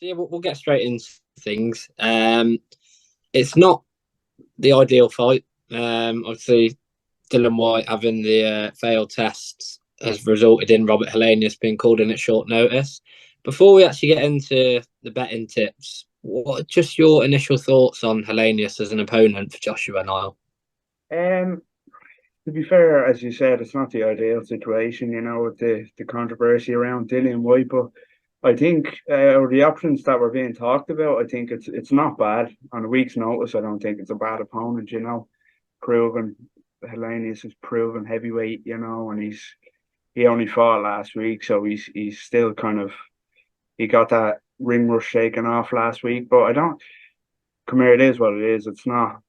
So yeah, we'll get straight into things. It's not the ideal fight. Obviously, Dylan White having the failed tests has resulted in Robert Helenius being called in at short notice. Before we actually get into the betting tips, what are just your initial thoughts on Helenius as an opponent for Joshua Niall? Um, to be fair, as you said, it's not the ideal situation, with the controversy around Dillian White, but I think the options that were being talked about, I think it's not bad. On a week's notice, I don't think it's a bad opponent, proven Hellenius is proven heavyweight, and he only fought last week, so he's still kind of he got that ring rust shaken off last week. But I don't come here, it is what it is. It's not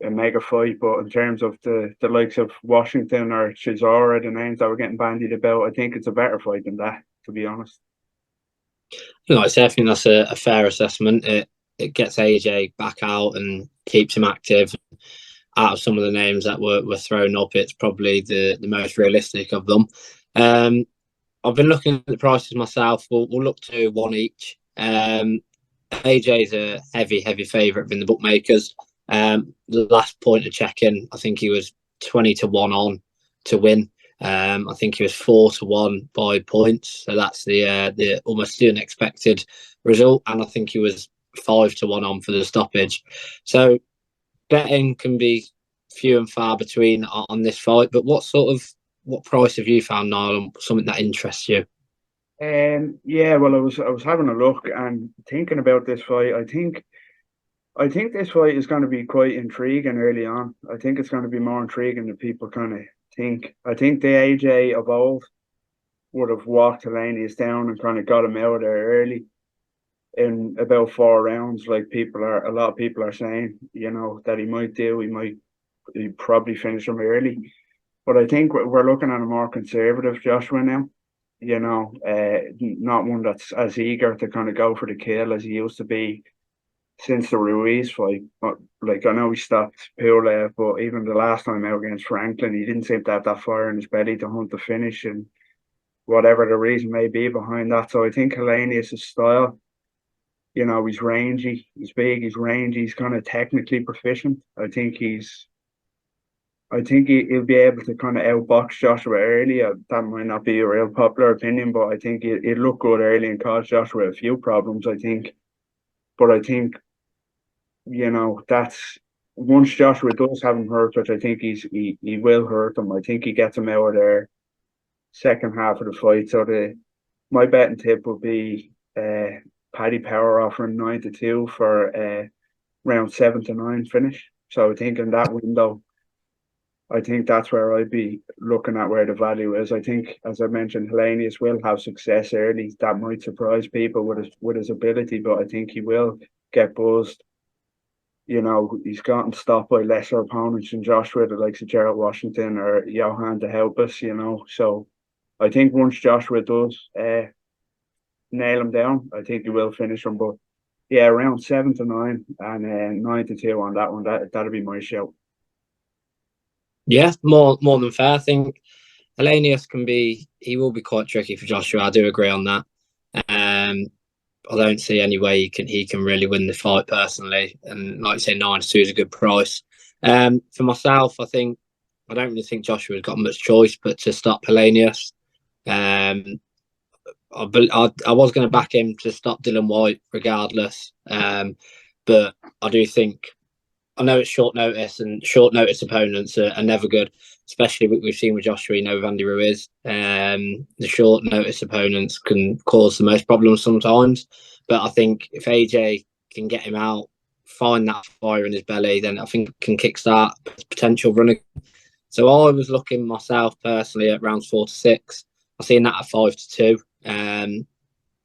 a mega fight, but in terms of the likes of Washington or Chisora, the names that were getting bandied about, I think it's a better fight than that, to be honest. No, I think that's a fair assessment. It gets AJ back out and keeps him active. Out of some of the names that were thrown up, it's probably the most realistic of them. I've been looking at the prices myself. We'll look to one each. AJ's a heavy favourite in the bookmakers. The last point of checking, I think he was 20-1 on to win. I think he was 4-1 by points, so that's the almost the unexpected result. And I think he was 5-1 on for the stoppage. So betting can be few and far between on this fight. But what price have you found, Niall, something that interests you? Yeah, well, I was having a look and thinking about this fight. I think this fight is going to be quite intriguing early on. I think it's going to be more intriguing than people kind of think. I think the AJ of old would have walked Helenius down and kind of got him out there early in about 4 rounds, like a lot of people are saying, that he might do. He probably finish him early. But I think we're looking at a more conservative Joshua now. Not one that's as eager to kind of go for the kill as he used to be since the Ruiz fight. But like, I know he stopped Pulev, but even the last time out against Franklin, he didn't seem to have that fire in his belly to hunt the finish, and whatever the reason may be behind that. So I think Helenius' style, he's rangy, he's big, he's rangy, he's kind of technically proficient. He'll be able to kind of outbox Joshua early. That might not be a real popular opinion, but I think he'll look good early and cause Joshua a few problems, I think. But I think, that's once Joshua does have him hurt, which I think he will hurt him. I think he gets him out of there second half of the fight. So my betting tip would be Paddy Power offering 9-2 for round 7-9 finish. So I think in that window, I think that's where I'd be looking at where the value is. I think, as I mentioned, Helenius will have success early. That might surprise people with his ability, but I think he will get buzzed. He's gotten stopped by lesser opponents than Joshua, the likes of Gerald Washington or Johan de help us, So I think once Joshua does nail him down, I think he will finish him. But yeah, around 7-9 and 9-2 on that one. That'll be my shout. Yeah, more than fair. I think Helenius he will be quite tricky for Joshua. I do agree on that. I don't see any way he can really win the fight personally. And like you say, 9-2 is a good price. For myself, I don't really think Joshua's got much choice but to stop Helenius. I was going to back him to stop Dylan White regardless. But I do think, I know it's short notice, and short notice opponents are never good, especially what we've seen with Joshua, with Andy Ruiz. The short notice opponents can cause the most problems sometimes. But I think if AJ can get him out, find that fire in his belly, then I think can kickstart potential running. So I was looking myself personally at rounds 4-6. I've seen that at 5-2.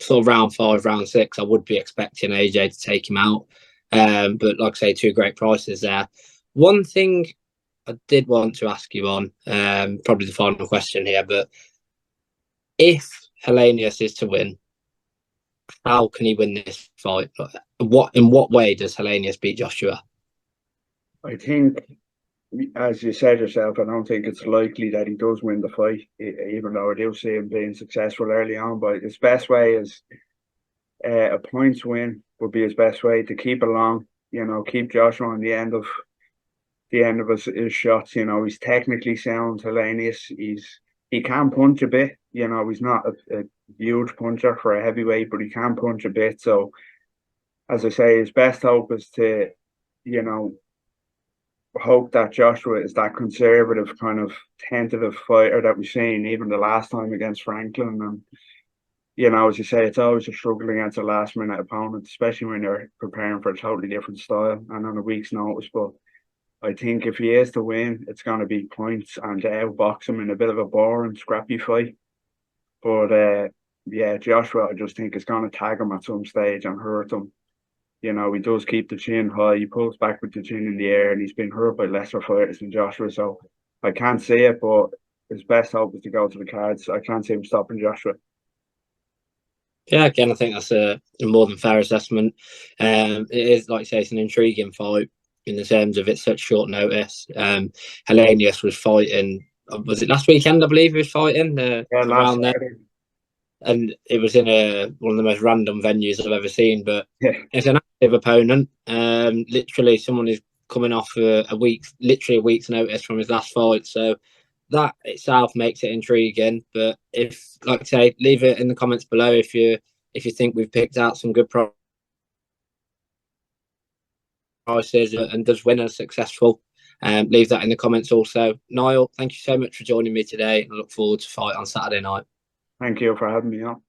Sort of round 5, round 6, I would be expecting AJ to take him out. But like I say, two great prices there. One thing I did want to ask you on, probably the final question here, but if Helenius is to win, how can he win this fight? In what way does Helenius beat Joshua? I think, as you said yourself, I don't think it's likely that he does win the fight, even though I do see him being successful early on. But his best way is a points win would be his best way to keep along. Keep Joshua on the end of his shots. He's technically sound, Helenius. He can punch a bit. He's not a huge puncher for a heavyweight, but he can punch a bit. So, as I say, his best hope is to, you know, hope that Joshua is that conservative kind of tentative fighter that we've seen even the last time against Franklin. And as you say, it's always a struggle against a last minute opponent, especially when you're preparing for a totally different style and on a week's notice. But I think if he is to win, it's going to be points and outbox him in a bit of a boring, scrappy fight. But yeah, Joshua, I just think is going to tag him at some stage and hurt him. He does keep the chin high. He pulls back with the chin in the air, and he's been hurt by lesser fighters than Joshua. So I can't see it, but his best hope is to go to the cards. I can't see him stopping Joshua. Yeah, again, I think that's a more than fair assessment. It is, like you say, it's an intriguing fight in the terms of it's such short notice. Helenius was fighting, was it last weekend? I believe he was fighting Last around there. And it was in one of the most random venues I've ever seen. But it's an active opponent. Literally, someone is coming off a week's notice from his last fight. So that itself makes it intriguing. But if, like I say, leave it in the comments below if you think we've picked out some good prices and does winners successful. Leave that in the comments also. Niall, thank you so much for joining me today. I look forward to fight on Saturday night. Thank you for having me on.